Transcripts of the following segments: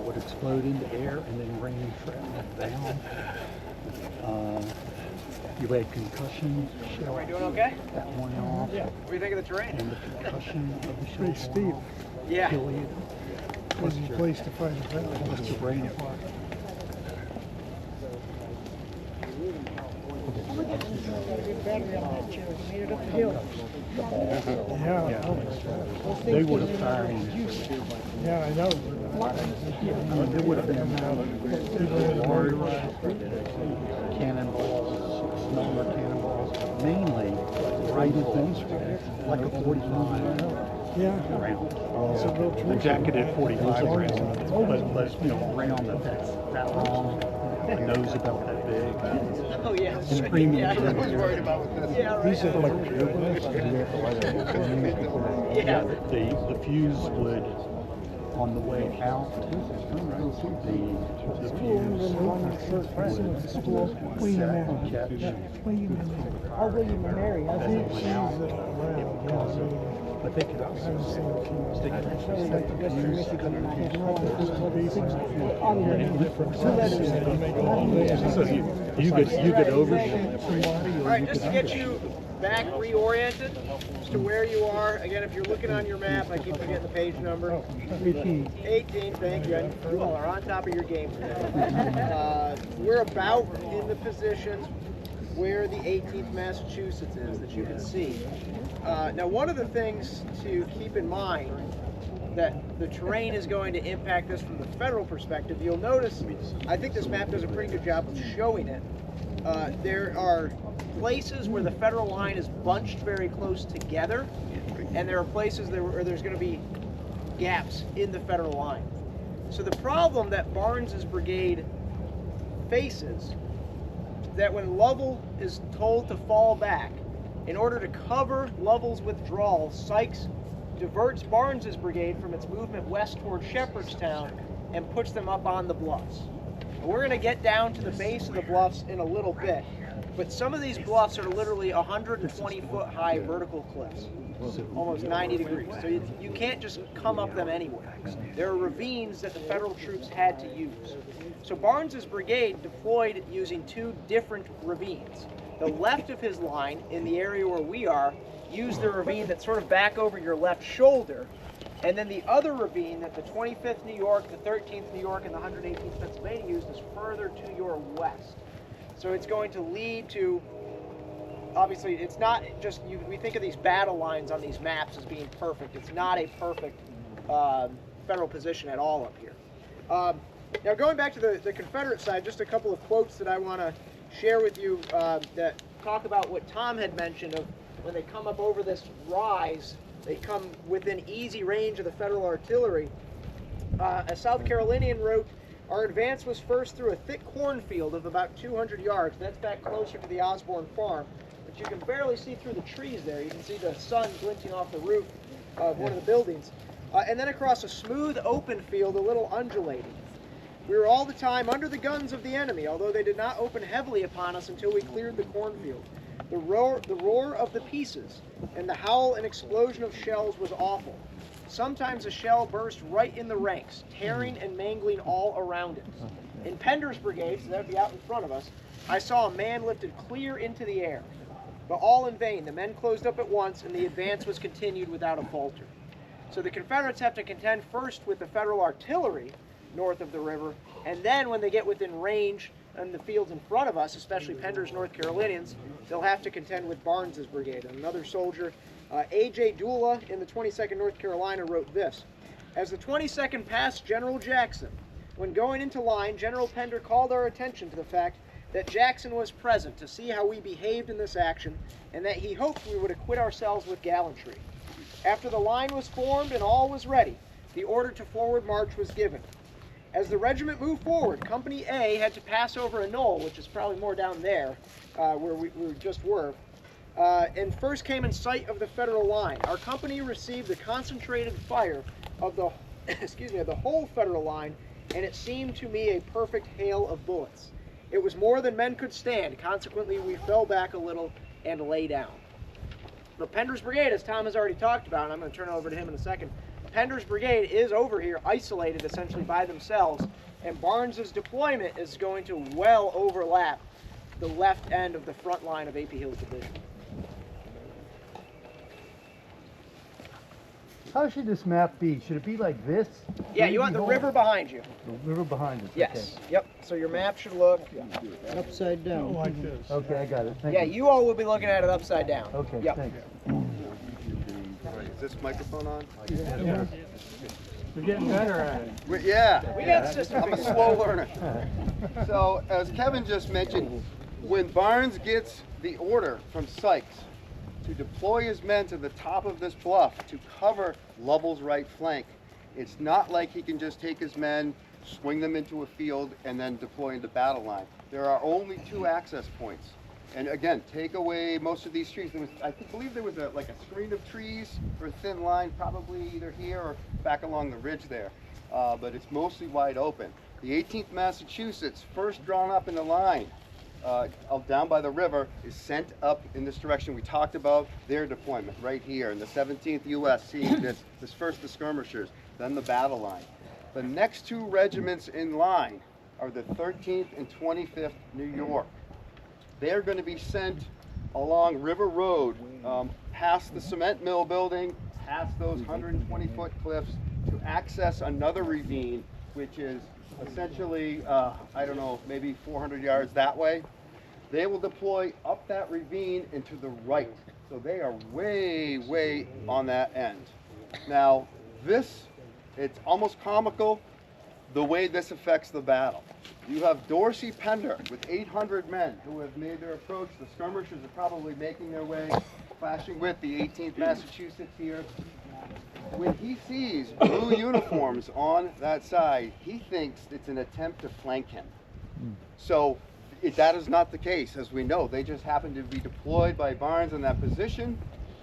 would explode into air and then rain shrapnel down. You had concussion shell. Are we doing okay? That one off. Yeah. What do you think of the terrain? And the concussion of the shell. Pretty steep. Yeah. Easy place to find a battle. Plus your brain apart. Yeah. They would have fired. Yeah, I know. They would have been large cannonballs, smaller cannonballs, mainly right at these, like a 45 Yeah. round. It's a real A treat. jacketed 45 round, but you know, round that's that long, the nose about that big. Oh, yeah. Screaming. Yeah, I was worried about this. Yeah, right. These are like Yeah. The fuse would, on the way out, the fuse William N. catch. William N. Oh, William and Mary. I think She's around, But they could also stick it Western Michigan, and I had no idea. So you could overshoot somebody, All or right, you just could to get you back reoriented as to where you are. Again, if you're looking on your map, I keep forgetting the page number. 18, thank you. You all are on top of your game today. We're about in the positions where the 18th Massachusetts is that you can see. Now, one of the things to keep in mind that the terrain is going to impact this from the federal perspective, you'll notice, I think this map does a pretty good job of showing it. There are places where the federal line is bunched very close together, and there are places where there's going to be gaps in the federal line. So the problem that Barnes's brigade faces, that when Lovell is told to fall back, in order to cover Lovell's withdrawal, Sykes diverts Barnes's brigade from its movement west toward Shepherdstown and puts them up on the bluffs. We're going to get down to the base of the bluffs in a little bit, but some of these bluffs are literally 120-foot high vertical cliffs, almost 90 degrees. So you can't just come up them anywhere. There are ravines that the federal troops had to use. So Barnes's brigade deployed using two different ravines. The left of his line, in the area where we are, used the ravine that's sort of back over your left shoulder, and then the other ravine that the 25th New York, the 13th New York, and the 118th Pennsylvania used is further to your west. So it's going to lead to, obviously, it's not just, we think of these battle lines on these maps as being perfect. It's not a perfect federal position at all up here. Now going back to the Confederate side, just a couple of quotes that I want to share with you that talk about what Tom had mentioned of when they come up over this rise, they come within easy range of the federal artillery. A South Carolinian wrote, "Our advance was first through a thick cornfield of about 200 yards. That's back closer to the Osborne farm, but you can barely see through the trees there. You can see the sun glinting off the roof of one of the buildings. And then across a smooth open field, a little undulating. We were all the time under the guns of the enemy, although they did not open heavily upon us until we cleared the cornfield. The roar of the pieces and the howl and explosion of shells was awful. Sometimes a shell burst right in the ranks, tearing and mangling all around it. In Pender's brigade, so that would be out in front of us, I saw a man lifted clear into the air. But all in vain. The men closed up at once, and the advance was continued without a falter." So the Confederates have to contend first with the Federal artillery north of the river, and then when they get within range in the fields in front of us, especially Pender's North Carolinians, they'll have to contend with Barnes's brigade. And another soldier, A.J. Dula in the 22nd North Carolina, wrote this: "As the 22nd passed General Jackson, when going into line, General Pender called our attention to the fact that Jackson was present to see how we behaved in this action, and that he hoped we would acquit ourselves with gallantry. After the line was formed and all was ready, the order to forward march was given. As the regiment moved forward, Company A had to pass over a knoll, which is probably more down there, where we just were, and first came in sight of the Federal line. Our company received the concentrated fire of the, of the whole Federal line, and it seemed to me a perfect hail of bullets. It was more than men could stand. Consequently, we fell back a little and lay down." The Pender's brigade, as Tom has already talked about, and I'm going to turn it over to him in a second, Pender's brigade is over here, isolated essentially by themselves, and Barnes's deployment is going to well overlap the left end of the front line of A.P. Hill's division. How should this map be? Should it be like this? Yeah, you want the river behind you. The river behind us. Yes. Yep. So your map should look. Upside down. Like this. Okay, I got it. Thank Yeah, you. you all will be looking at it upside down. Okay, Yep. thanks. Is this microphone on? Yeah. We're getting better at it. Yeah. We got the system I'm a figured slow learner. So, as Kevin just mentioned, when Barnes gets the order from Sykes to deploy his men to the top of this bluff to cover Lovell's right flank, it's not like he can just take his men, swing them into a field, and then deploy into battle line. There are only 2 access points. And again, take away most of these trees. There was, I believe there was like a screen of trees or a thin line, probably either here or back along the ridge there. But it's mostly wide open. The 18th Massachusetts, first drawn up in the line, down by the river, is sent up in this direction. We talked about their deployment right here, and the 17th U.S. seeing this first the skirmishers, then the battle line. The next 2 regiments in line are the 13th and 25th New York. They're going to be sent along River Road, past the cement mill building, past those 120-foot cliffs to access another ravine, which is essentially, I don't know, maybe 400 yards that way. They will deploy up that ravine and to the right. So they are way, way on that end. Now, it's almost comical the way this affects the battle. You have Dorsey Pender with 800 men who have made their approach. The skirmishers are probably making their way, clashing with the 18th Massachusetts here. When he sees blue uniforms on that side, he thinks it's an attempt to flank him. So that is not the case, as we know. They just happen to be deployed by Barnes in that position.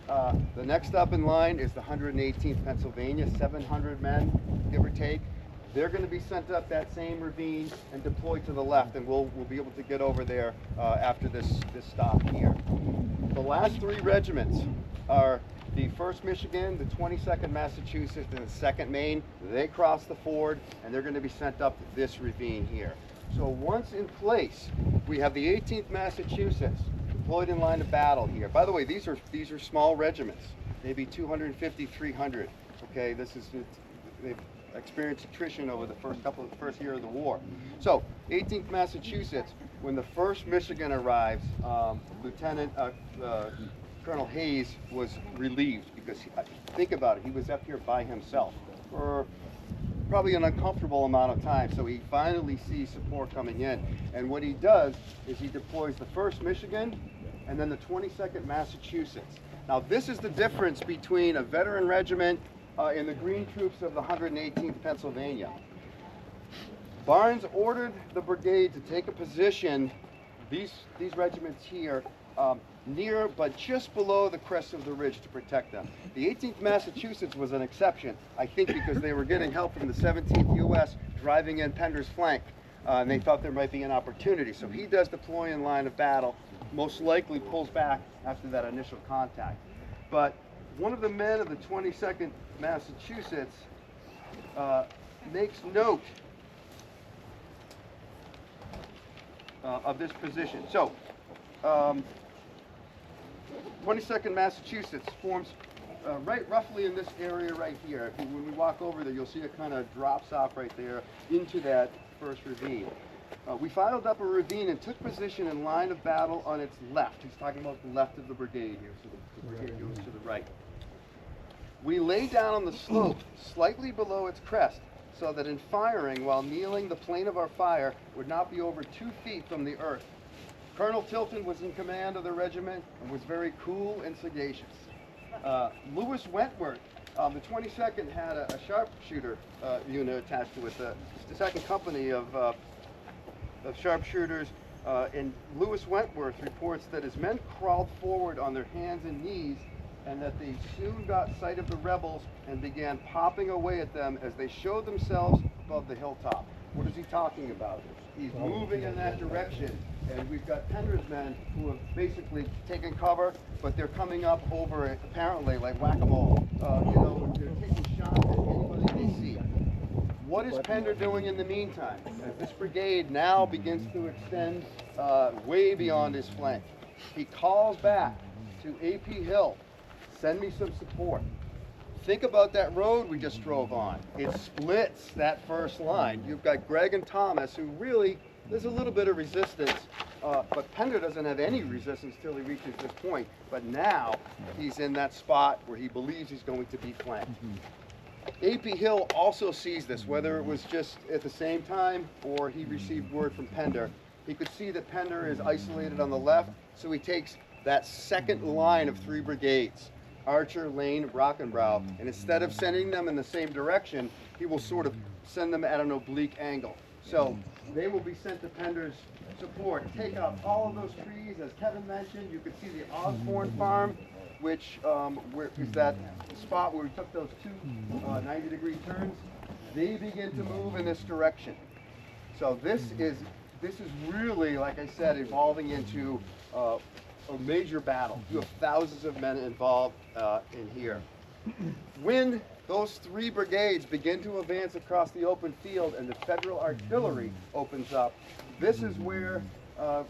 The next up in line is the 118th Pennsylvania, 700 men, give or take. They're going to be sent up that same ravine and deployed to the left, and we'll be able to get over there after this stop here. The last 3 regiments are the 1st Michigan, the 22nd Massachusetts, and the 2nd Maine. They cross the ford, and they're going to be sent up this ravine here. So once in place, we have the 18th Massachusetts deployed in line of battle here. By the way, these are small regiments, maybe 250, 300. Okay, they've experienced attrition over the first year of the war. So 18th Massachusetts, when the 1st Michigan arrives, Colonel Hayes was relieved because think about it, he was up here by himself for probably an uncomfortable amount of time. So he finally sees support coming in, and what he does is he deploys the 1st Michigan and then the 22nd Massachusetts. Now this is the difference between a veteran regiment and the green troops of the 118th Pennsylvania. Barnes ordered the brigade to take a position, these regiments here, near but just below the crest of the ridge to protect them. The 18th Massachusetts was an exception, I think because they were getting help from the 17th U.S. driving in Pender's flank, and they thought there might be an opportunity. So he does deploy in line of battle, most likely pulls back after that initial contact. But one of the men of the 22nd Massachusetts makes note of this position. So, 22nd Massachusetts forms right roughly in this area right here. When we walk over there, you'll see it kind of drops off right there into that 1st ravine. We filed up a ravine and took position in line of battle on its left. He's talking about the left of the brigade here, so the brigade goes to the right. We lay down on the slope slightly below its crest so that in firing while kneeling, the plane of our fire would not be over 2 feet from the earth. Colonel Tilton was in command of the regiment and was very cool and sagacious. Lewis Wentworth, the 22nd had a sharpshooter unit attached to it, the 2nd company of sharpshooters, and Lewis Wentworth reports that his men crawled forward on their hands and knees and that they soon got sight of the rebels and began popping away at them as they showed themselves above the hilltop. What is he talking about? He's moving in that direction And we've got Pender's men who have basically taken cover, but they're coming up over it apparently like whack-a-mole. They're taking shots at anybody they see. What is Pender doing in the meantime? As this brigade now begins to extend way beyond his flank, he calls back to A.P. Hill, send me some support. Think about that road we just drove on. It splits that first line. You've got Greg and Thomas, who really, there's a little bit of resistance, but Pender doesn't have any resistance till he reaches this point. But now he's in that spot where he believes he's going to be flanked. A.P. Hill also sees this, whether it was just at the same time or he received word from Pender. He could see that Pender is isolated on the left, so he takes that second line of 3 brigades. Archer, Lane, Brockenbrough, and instead of sending them in the same direction, he will sort of send them at an oblique angle. So they will be sent to Pender's support. Take out all of those trees, as Kevin mentioned. You can see the Osborne farm, which is that spot where we took those 2 90-degree turns. They begin to move in this direction. So this is really, like I said, evolving into a major battle. You have thousands of men involved in here. When those 3 brigades begin to advance across the open field and the Federal artillery opens up, this is where,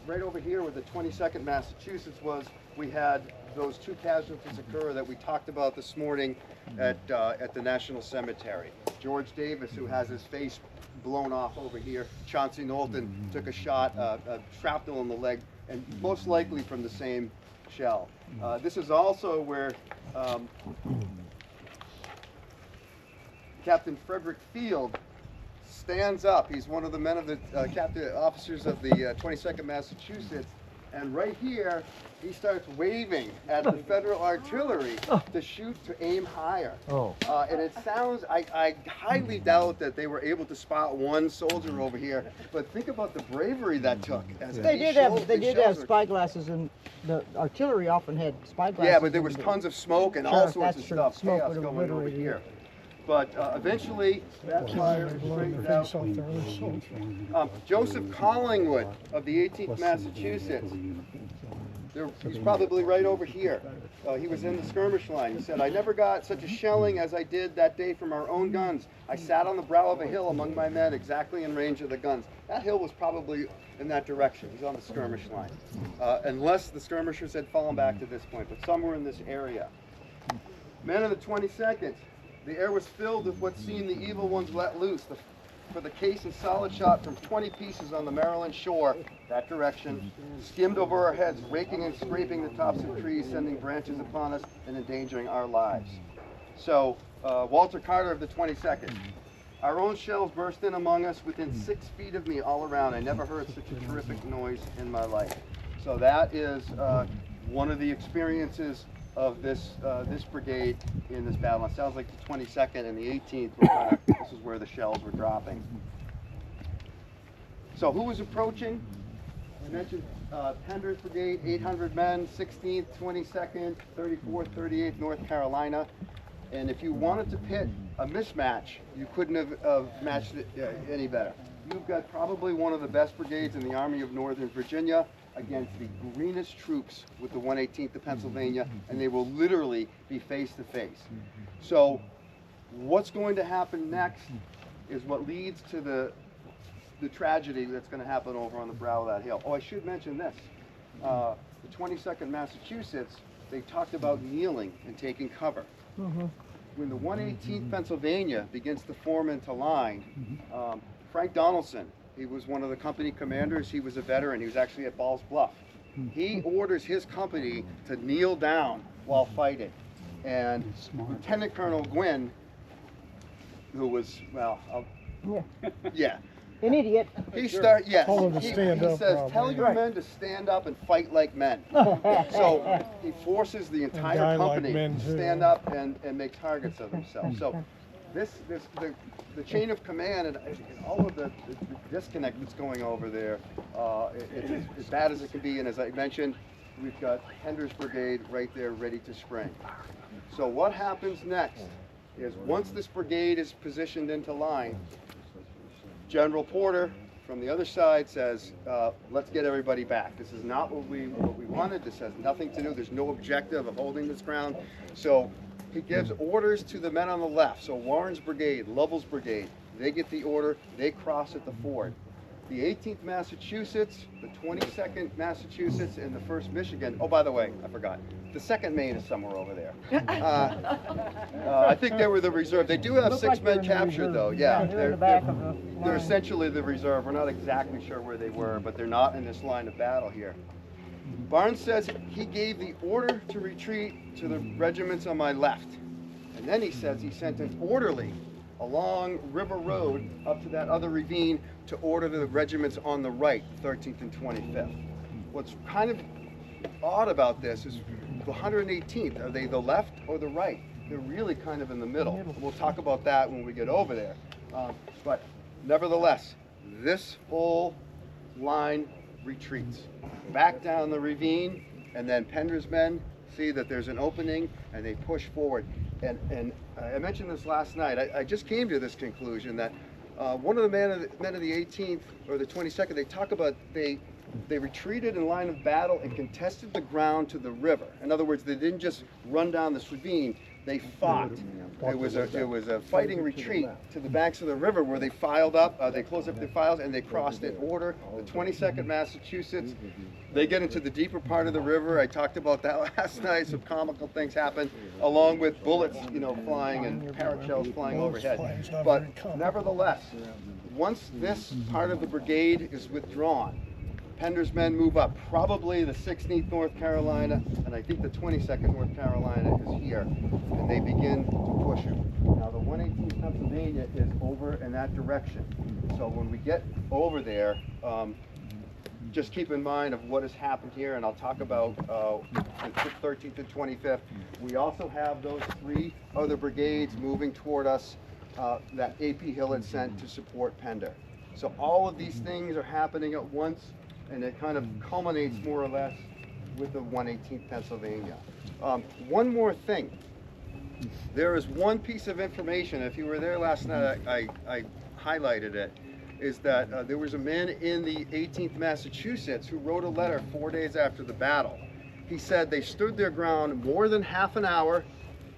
right over here where the 22nd Massachusetts was, we had those 2 casualties occur that we talked about this morning at the National Cemetery. George Davis, who has his face blown off over here. Chauncey Knowlton took a shot, a shrapnel in the leg, and most likely from the same shell. This is also where Captain Frederick Field stands up. He's one of the men of the captain officers of the 22nd Massachusetts, and right here he starts waving at the Federal artillery to shoot, to aim higher. And it sounds, I highly doubt that they were able to spot one soldier over here, but think about the bravery that took. As They did have spyglasses, and the artillery often had spyglasses. Yeah, but there was tons of smoke and all sorts of stuff, Smoke chaos would have going over obliterated here. But eventually, that fire straightened out. Joseph Collingwood of the 18th Massachusetts, he's probably right over here. He was in the skirmish line. He said, "I never got such a shelling as I did that day from our own guns. I sat on the brow of a hill among my men, exactly in range of the guns." That hill was probably in that direction. He's on the skirmish line. Unless the skirmishers had fallen back to this point, but somewhere in this area. Men of the 22nd, the air was filled with what seemed the evil ones let loose. For the case and solid shot from 20 pieces on the Maryland shore, that direction, skimmed over our heads, raking and scraping the tops of trees, sending branches upon us and endangering our lives. So, Walter Carter of the 22nd. Our own shells burst in among us within 6 feet of me all around. I never heard such a terrific noise in my life. So that is one of the experiences of this brigade in this battle. It sounds like the 22nd and the 18th were this is where the shells were dropping. So who was approaching? I mentioned Pender's brigade, 800 men, 16th, 22nd, 34th, 38th, North Carolina. And if you wanted to pit a mismatch, you couldn't have matched it any better. You've got probably one of the best brigades in the Army of Northern Virginia against the greenest troops with the 118th of Pennsylvania, and they will literally be face to face. So what's going to happen next is what leads to the tragedy that's going to happen over on the brow of that hill. Oh, I should mention this. The 22nd Massachusetts, they talked about kneeling and taking cover. When the 118th Pennsylvania begins to form into line, Frank Donaldson, he was one of the company commanders. He was a veteran. He was actually at Ball's Bluff. He orders his company to kneel down while fighting. And Lieutenant Colonel Gwynn, who was, well, yeah. An idiot. He says, tell your men to stand up and fight like men. So he forces the entire company to stand up and make targets of themselves. So the chain of command and all of the disconnect that's going over there, it's as bad as it can be. And as I mentioned, we've got Pender's brigade right there ready to spring. So what happens next is once this brigade is positioned into line, General Porter from the other side says, let's get everybody back. This is not what we wanted. This has nothing to do. There's no objective of holding this ground. So he gives orders to the men on the left. So Warren's brigade, Lovell's brigade, they get the order. They cross at the ford. The 18th Massachusetts, the 22nd Massachusetts, and the 1st Michigan. Oh, by the way, I forgot. The 2nd Maine is somewhere over there. I think they were the reserve. They do have Look 6 like they're men in the captured, reserve. though. Yeah, They're in the back of the they're line. essentially the reserve. We're not exactly sure where they were, but they're not in this line of battle here. Barnes says he gave the order to retreat to the regiments on my left. And then he says he sent an orderly along River Road up to that other ravine to order the regiments on the right, 13th and 25th. What's kind of odd about this is the 118th, are they the left or the right? They're really kind of in the middle. We'll talk about that when we get over there. But nevertheless, this whole line retreats back down the ravine, and then Pender's men see that there's an opening and they push forward. And I mentioned this last night. I just came to this conclusion that one of the men of the 18th or the 22nd, they talk about they retreated in line of battle and contested the ground to the river. In other words, they didn't just run down this ravine. They fought. It was a fighting retreat to the banks of the river where they filed up. They closed up their files and they crossed in order. The 22nd Massachusetts, they get into the deeper part of the river. I talked about that last night. Some comical things happen, along with bullets, flying and parrot shells flying overhead. But nevertheless, once this part of the brigade is withdrawn, Pender's men move up, probably the 16th North Carolina, and I think the 22nd North Carolina is here, and they begin to push him. Now the 118th Pennsylvania is over in that direction, so when we get over there, just keep in mind of what has happened here, and I'll talk about the 13th and 25th. We also have those 3 other brigades moving toward us that A.P. Hill had sent to support Pender. So all of these things are happening at once, and it kind of culminates more or less with the 118th Pennsylvania. One more thing. There is one piece of information, if you were there last night, I highlighted it, is that there was a man in the 18th Massachusetts who wrote a letter 4 days after the battle. He said they stood their ground more than half an hour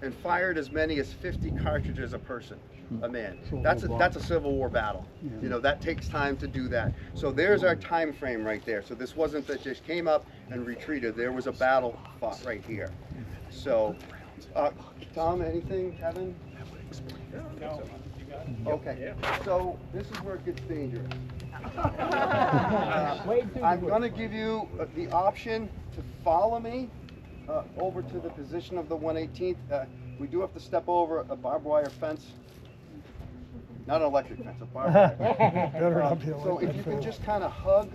and fired as many as 50 cartridges a person. A man. That's a Civil War battle. That takes time to do that. So there's our time frame right there. So this wasn't that just came up and retreated. There was a battle fought right here. So, Tom, anything, Kevin? No. Okay. So this is where it gets dangerous. Wade through I'm the going to give you the option to follow me over to the position of the 118th. We do have to step over a barbed wire fence. Not an electric fence, a barbed wire. So if you could just kind of hug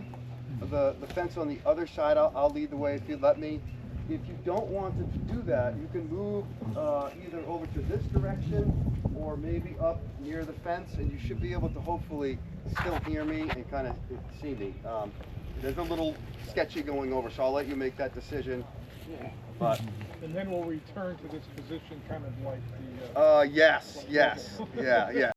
the fence on the other side, I'll lead the way if you let me. If you don't want to do that, you can move either over to this direction or maybe up near the fence, and you should be able to hopefully still hear me and kind of see me. There's a little sketchy going over, so I'll let you make that decision. But And then we'll return to this position kind of like the... yes, yeah.